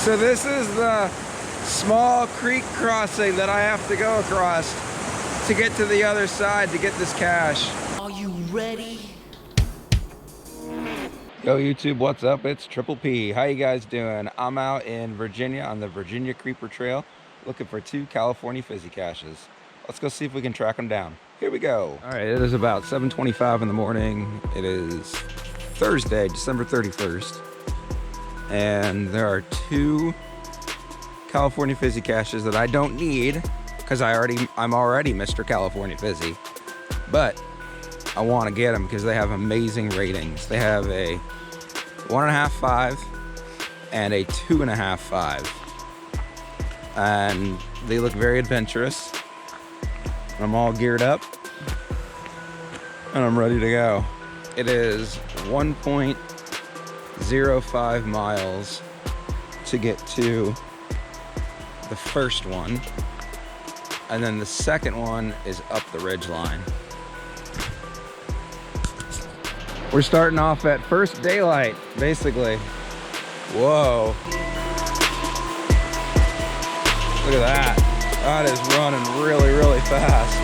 So this is the small creek crossing that I have to go across to get to the other side to get this cache. Are you ready? Yo YouTube, what's up? It's Triple P. How you guys doing? I'm out in Virginia on the Virginia Creeper Trail looking for 2 California Fizzy caches. Let's go see if we can track them down. Here we go. All right, it is about 7:25 in the morning. It is Thursday, December 31st. And there are 2 California Fizzy caches that I don't need because I'm already Mr. California Fizzy. But I want to get them because they have amazing ratings. They have a 1.5 5 and a 2.5 5. And they look very adventurous. I'm all geared up and I'm ready to go. It is 1.05 miles to get to the first one, and then the second one is up the ridge line. We're starting off at first daylight, basically. Whoa. Look at that. That is running really, really fast.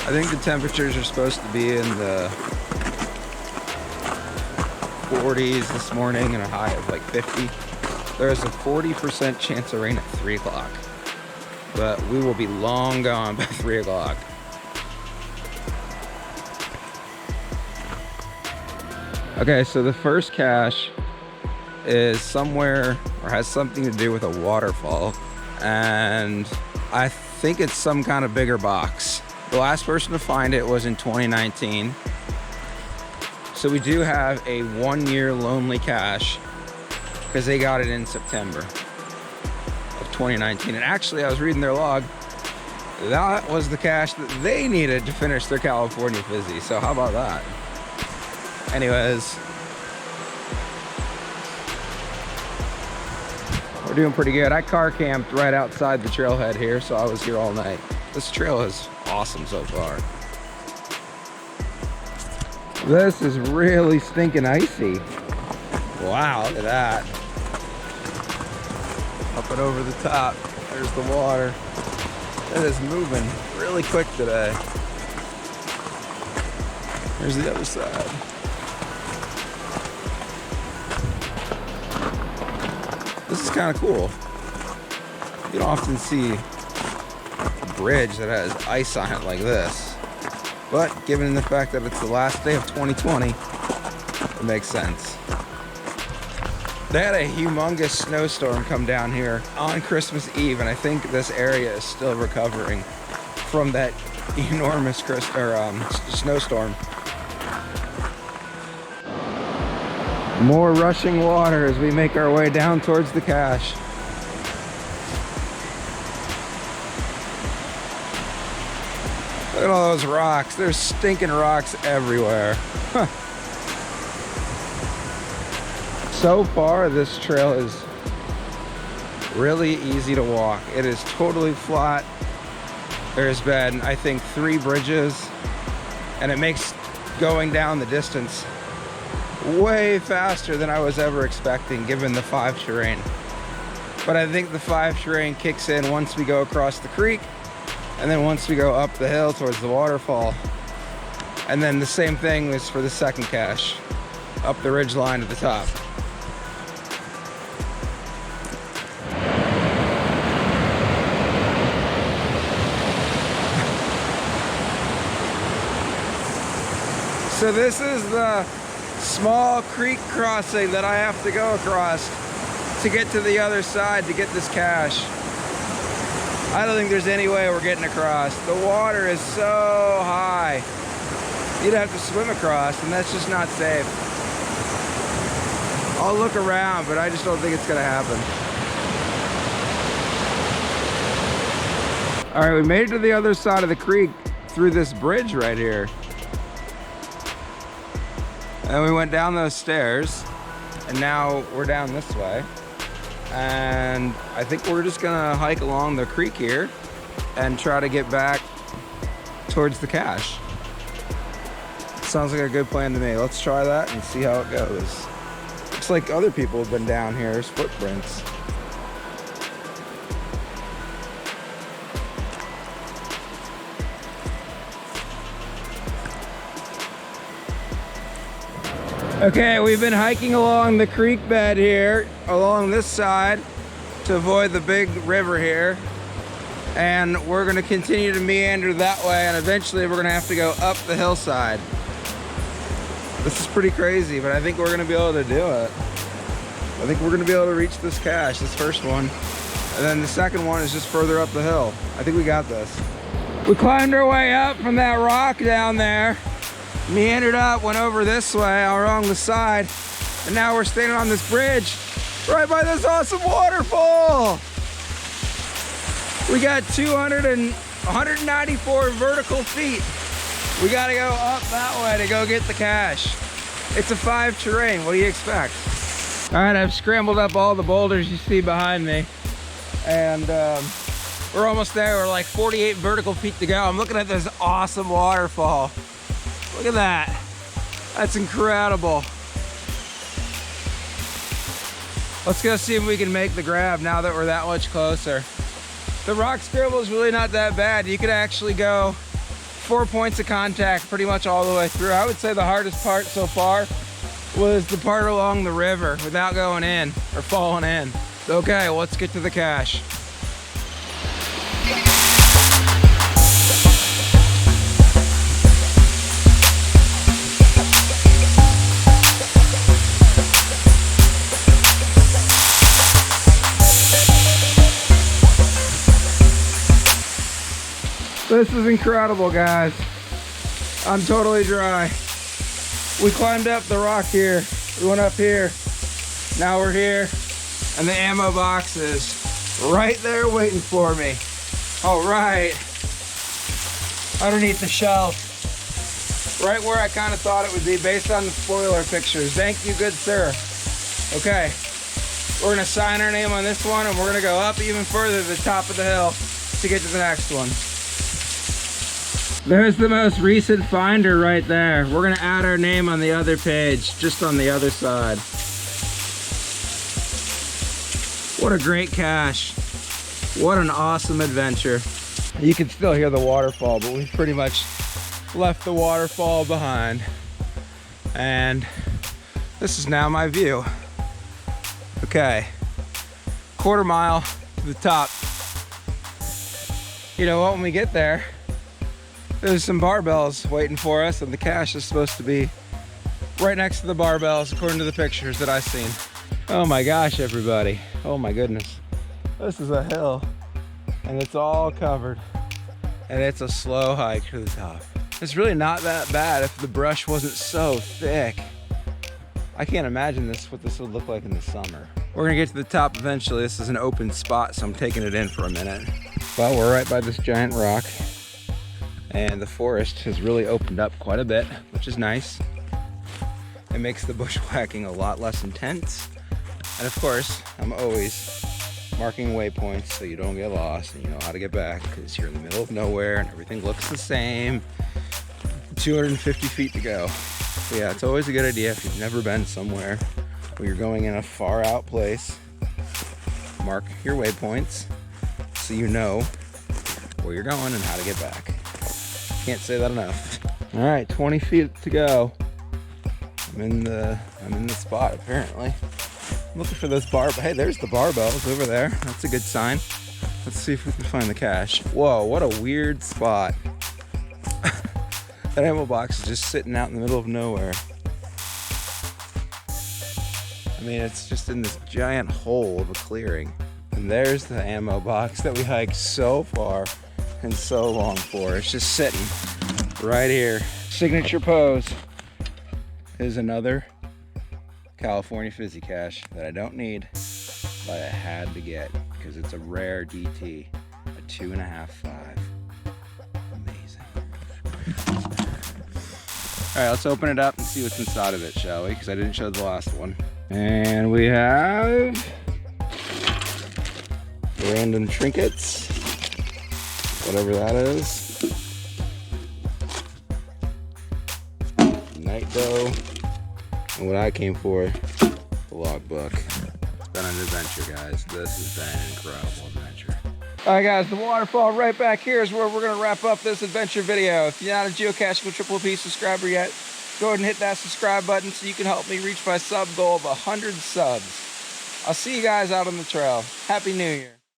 I think the temperatures are supposed to be in the 40s this morning and a high of like 50. There's a 40% chance of rain at 3 o'clock, but we will be long gone by 3 o'clock. Okay, so the first cache is somewhere or has something to do with a waterfall, and I think it's some kind of bigger box. The last person to find it was in 2019. So we do have a 1-year lonely cache because they got it in September of 2019. And actually, I was reading their log. That was the cache that they needed to finish their California Fizzy. So how about that? Anyways, we're doing pretty good. I car camped right outside the trailhead here, so I was here all night. This trail is awesome so far. This is really stinking icy. Wow, look at that. Up and over the top, there's the water. It is moving really quick today. There's the other side. This is kind of cool. You don't often see a bridge that has ice on it like this. But given the fact that it's the last day of 2020, it makes sense. They had a humongous snowstorm come down here on Christmas Eve, and I think this area is still recovering from that enormous snowstorm. More rushing water as we make our way down towards the cache. Look at all those rocks. There's stinking rocks everywhere. Huh. So far, this trail is really easy to walk. It is totally flat. There's been, I think, 3 bridges, and it makes going down the distance way faster than I was ever expecting, given the 5 terrain. But I think the 5 terrain kicks in once we go across the creek, and then once we go up the hill towards the waterfall. And then the same thing is for the second cache, up the ridge line at the top. So this is the small creek crossing that I have to go across to get to the other side to get this cache. I don't think there's any way we're getting across. The water is so high. You'd have to swim across, and that's just not safe. I'll look around, but I just don't think it's gonna happen. All right, we made it to the other side of the creek through this bridge right here. And we went down those stairs, and now we're down this way. And I think we're just gonna hike along the creek here and try to get back towards the cache. Sounds like a good plan to me. Let's try that and see how it goes. Looks like other people have been down here. There's footprints. Okay, we've been hiking along the creek bed here, along this side, to avoid the big river here. And we're gonna continue to meander that way, and eventually we're gonna have to go up the hillside. This is pretty crazy, but I think we're gonna be able to do it. I think we're gonna be able to reach this cache, this first one. And then the second one is just further up the hill. I think we got this. We climbed our way up from that rock down there. Meandered up, went over this way along the side, and now we're standing on this bridge right by this awesome waterfall. We got 194 vertical feet. We gotta go up that way to go get the cache. It's a 5 terrain, what do you expect? All right, I've scrambled up all the boulders you see behind me, and we're almost there. We're like 48 vertical feet to go. I'm looking at this awesome waterfall. Look at that. That's incredible. Let's go see if we can make the grab now that we're that much closer. The rock scramble is really not that bad. You could actually go 4 points of contact pretty much all the way through. I would say the hardest part so far was the part along the river without going in or falling in. Okay, let's get to the cache. This is incredible, guys. I'm totally dry. We climbed up the rock here. We went up here. Now we're here. And the ammo box is right there waiting for me. All right. Underneath the shelf. Right where I kind of thought it would be based on the spoiler pictures. Thank you, good sir. Okay. We're gonna sign our name on this one, and we're gonna go up even further to the top of the hill to get to the next one. There's the most recent finder right there. We're gonna add our name on the other page, just on the other side. What a great cache. What an awesome adventure. You can still hear the waterfall, but we've pretty much left the waterfall behind. And this is now my view. Okay, quarter mile to the top. You know what, when we get there, there's some barbells waiting for us, and the cache is supposed to be right next to the barbells according to the pictures that I've seen. Oh my gosh, everybody. Oh my goodness. This is a hill, and it's all covered, and it's a slow hike to the top. It's really not that bad if the brush wasn't so thick. I can't imagine what this would look like in the summer. We're gonna get to the top eventually. This is an open spot, so I'm taking it in for a minute. Well, we're right by this giant rock, and the forest has really opened up quite a bit, which is nice. It makes the bushwhacking a lot less intense. And of course, I'm always marking waypoints so you don't get lost and you know how to get back, because you're in the middle of nowhere and everything looks the same. 250 feet to go. So yeah, it's always a good idea if you've never been somewhere where you're going in a far out place, mark your waypoints so you know where you're going and how to get back. Can't say that enough. All right, 20 feet to go. I'm in the spot apparently. I'm looking for those hey, there's the barbells over there. That's a good sign. Let's see if we can find the cache. Whoa, what a weird spot. That ammo box is just sitting out in the middle of nowhere. I mean, it's just in this giant hole of a clearing. And there's the ammo box that we hiked so far and so long for. It's just sitting right here. Signature pose is another California Fizzy cache that I don't need, but I had to get because it's a rare DT, a 2.5.5. Amazing. All right, let's open it up and see what's inside of it, shall we? Because I didn't show the last one. And we have random trinkets. whatever that is. Night doe. And what I came for, the logbook. It's been an adventure, guys. This has been an incredible adventure. All right, guys, the waterfall right back here is where we're going to wrap up this adventure video. If you're not a Geocaching with Triple P subscriber yet, go ahead and hit that subscribe button so you can help me reach my sub goal of 100 subs. I'll see you guys out on the trail. Happy New Year.